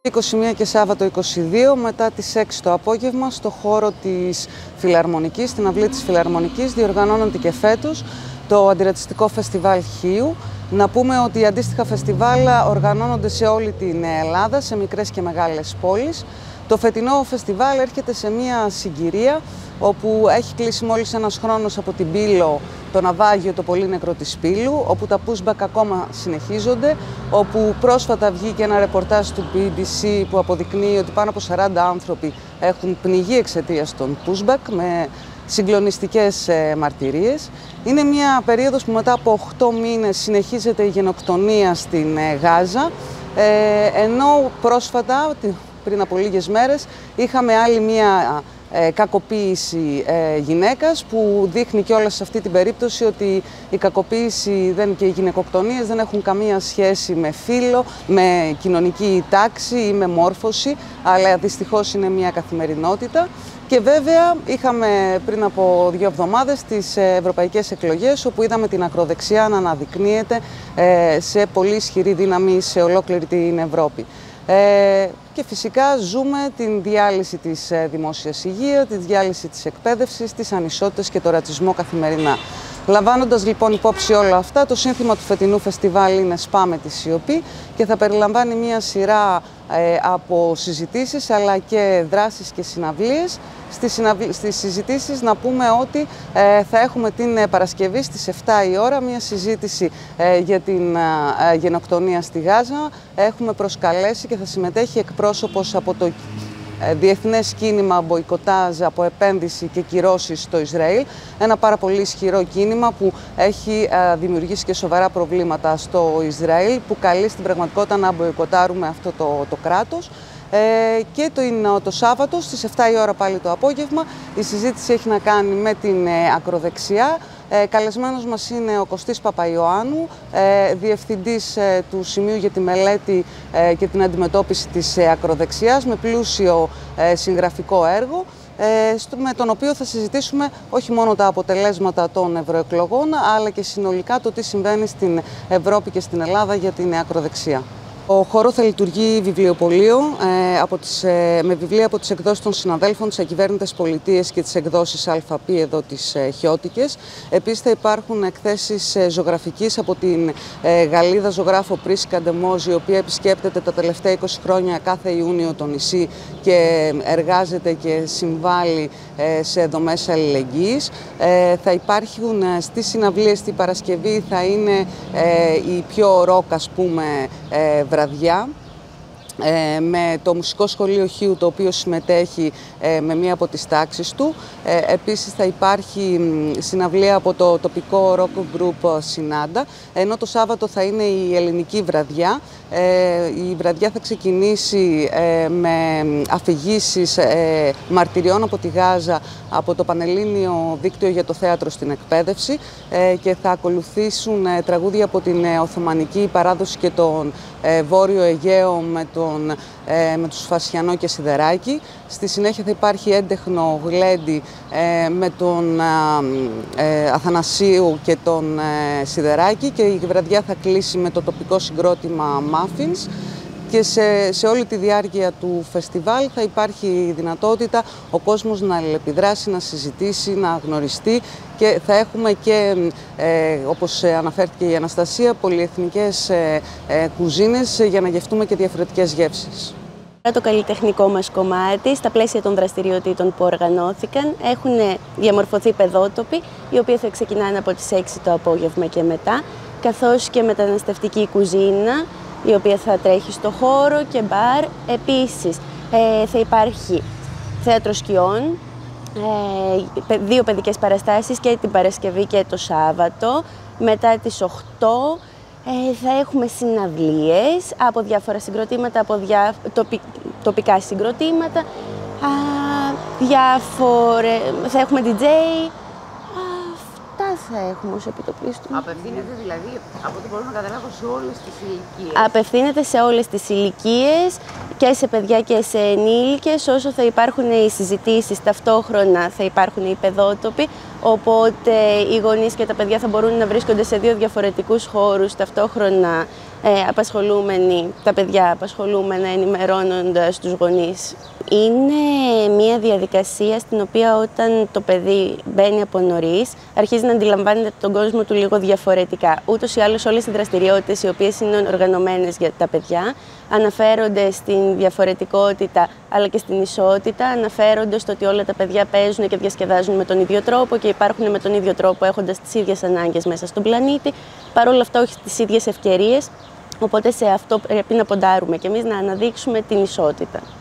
21 και Σάββατο 22 μετά τις 6 το απόγευμα στο χώρο της Φιλαρμονικής, στην αυλή της Φιλαρμονικής, διοργανώνεται και φέτος το Αντιρατσιστικό Φεστιβάλ Χίου. Να πούμε ότι αντίστοιχα φεστιβάλ οργανώνονται σε όλη την Ελλάδα, σε μικρές και μεγάλες πόλεις. Το φετινό φεστιβάλ έρχεται σε μια συγκυρία όπου έχει κλείσει μόλις ένας χρόνος από την Πύλο το ναυάγιο το Πολύνεκρο της Πύλου, όπου τα pushback ακόμα συνεχίζονται, όπου πρόσφατα βγήκε ένα ρεπορτάζ του BBC που αποδεικνύει ότι πάνω από 40 άνθρωποι έχουν πνιγεί εξαιτίας των pushback με συγκλονιστικές μαρτυρίες. Είναι μια περίοδος που μετά από 8 μήνες συνεχίζεται η γενοκτονία στην Γάζα, ενώ πρόσφατα, πριν από λίγες μέρες, είχαμε άλλη μια κακοποίηση γυναίκας που δείχνει και όλα σε αυτή την περίπτωση ότι η κακοποίηση και οι γυναικοκτονίες δεν έχουν καμία σχέση με φύλο, με κοινωνική τάξη ή με μόρφωση, αλλά δυστυχώς είναι μια καθημερινότητα. Και βέβαια είχαμε πριν από 2 εβδομάδες τις ευρωπαϊκές εκλογές, όπου είδαμε την ακροδεξιά να αναδεικνύεται σε πολύ ισχυρή δύναμη σε ολόκληρη την Ευρώπη. Και φυσικά ζούμε την διάλυση της δημόσιας υγείας, τη διάλυση της εκπαίδευσης, τις ανισότητες και το ρατσισμό καθημερινά. Λαμβάνοντας λοιπόν υπόψη όλα αυτά, το σύνθημα του φετινού φεστιβάλ είναι «Σπάμε τη σιωπή» και θα περιλαμβάνει μια σειρά από συζητήσεις αλλά και δράσεις και συναυλίες. Στις συζητήσεις να πούμε ότι θα έχουμε την Παρασκευή στις 7 η ώρα μια συζήτηση για την γενοκτονία στη Γάζα. Έχουμε προσκαλέσει και θα συμμετέχει εκπρόσωπος από το διεθνές κίνημα μποϊκοτάζ από επένδυση και κυρώσεις στο Ισραήλ. Ένα πάρα πολύ ισχυρό κίνημα που έχει δημιουργήσει και σοβαρά προβλήματα στο Ισραήλ, που καλεί στην πραγματικότητα να μποϊκοτάρουμε αυτό το κράτος. Και το Σάββατο στις 7 η ώρα πάλι το απόγευμα η συζήτηση έχει να κάνει με την ακροδεξιά. Καλεσμένος μας είναι ο Κωστής Παπαϊωάννου, διευθυντής του Σημείου για τη Μελέτη και την Αντιμετώπιση της Ακροδεξιάς, με πλούσιο συγγραφικό έργο, με τον οποίο θα συζητήσουμε όχι μόνο τα αποτελέσματα των ευρωεκλογών, αλλά και συνολικά το τι συμβαίνει στην Ευρώπη και στην Ελλάδα για την ακροδεξιά. Ο χώρο θα λειτουργεί βιβλιοπωλείο με βιβλία από τις εκδόσεις των συναδέλφων της Ακυβέρνητες Πολιτείες και τις εκδόσεις ΑΠ εδώ τις Χιώτικες. Επίσης θα υπάρχουν εκθέσεις ζωγραφικής από την Γαλλίδα ζωγράφο Πρίσκα Ντεμόζ, η οποία επισκέπτεται τα τελευταία 20 χρόνια κάθε Ιούνιο το νησί και εργάζεται και συμβάλλει σε δομές αλληλεγγύης. Θα υπάρχουν στις συναυλίες την Παρασκευή, θα είναι η πιο ροκ, ας πούμε, βραδιά, με το Μουσικό Σχολείο Χίου, το οποίο συμμετέχει με μία από τις τάξεις του. Επίσης θα υπάρχει συναυλία από το τοπικό rock group Συνάντα, ενώ το Σάββατο θα είναι η ελληνική βραδιά. Η βραδιά θα ξεκινήσει με αφηγήσεις μαρτυριών από τη Γάζα από το Πανελλήνιο Δίκτυο για το Θέατρο στην Εκπαίδευση και θα ακολουθήσουν τραγούδια από την Οθωμανική παράδοση και τον Βόρειο Αιγαίο με τους Φασιανό και Σιδεράκη. Στη συνέχεια θα υπάρχει έντεχνο γλέντι με τον Αθανασίου και τον Σιδεράκη και η βραδιά θα κλείσει με το τοπικό συγκρότημα Muffins. Και σε όλη τη διάρκεια του φεστιβάλ θα υπάρχει η δυνατότητα ο κόσμος να αλληλεπιδράσει, να συζητήσει, να γνωριστεί και θα έχουμε και, όπως αναφέρθηκε η Αναστασία, πολυεθνικές κουζίνες για να γευτούμε και διαφορετικές γεύσεις. Το καλλιτεχνικό μας κομμάτι, στα πλαίσια των δραστηριοτήτων που οργανώθηκαν, έχουν διαμορφωθεί παιδότοποι, οι οποίοι θα ξεκινάνε από τις 6 το απόγευμα και μετά, καθώς και μεταναστευτική κουζίνα, η οποία θα τρέχει στο χώρο και μπαρ. Επίσης θα υπάρχει θέατρο σκιών, 2 παιδικές παραστάσεις και την Παρασκευή και το Σάββατο. Μετά τις 8 θα έχουμε συναυλίες από διάφορα συγκροτήματα, από τοπικά συγκροτήματα, θα έχουμε DJ. Θα έχουμε ως επιτοπλίστων. Απευθύνεται δηλαδή, από ό,τι μπορώ να καταλάβω, σε όλες τις ηλικίες. Απευθύνεται σε όλες τις ηλικίες και σε παιδιά και σε ενήλικες. Όσο θα υπάρχουν οι συζητήσεις, ταυτόχρονα θα υπάρχουν οι παιδότοποι, οπότε οι γονείς και τα παιδιά θα μπορούν να βρίσκονται σε 2 διαφορετικούς χώρους ταυτόχρονα τα παιδιά απασχολούμενα, ενημερώνοντας τους γονείς. Είναι μια διαδικασία στην οποία όταν το παιδί μπαίνει από νωρίς, αρχίζει να αντιλαμβάνεται τον κόσμο του λίγο διαφορετικά. Ούτως ή άλλως όλες οι δραστηριότητες οι οποίες είναι οργανωμένες για τα παιδιά αναφέρονται στην διαφορετικότητα αλλά και στην ισότητα, αναφέρονται στο ότι όλα τα παιδιά παίζουν και διασκεδάζουν με τον ίδιο τρόπο και υπάρχουν με τον ίδιο τρόπο έχοντας τις ίδιες ανάγκες μέσα στον πλανήτη, παρόλα αυτά όχι τις ίδιες ευκαιρίες, οπότε σε αυτό πρέπει να ποντάρουμε και εμείς να αναδείξουμε την ισότητα.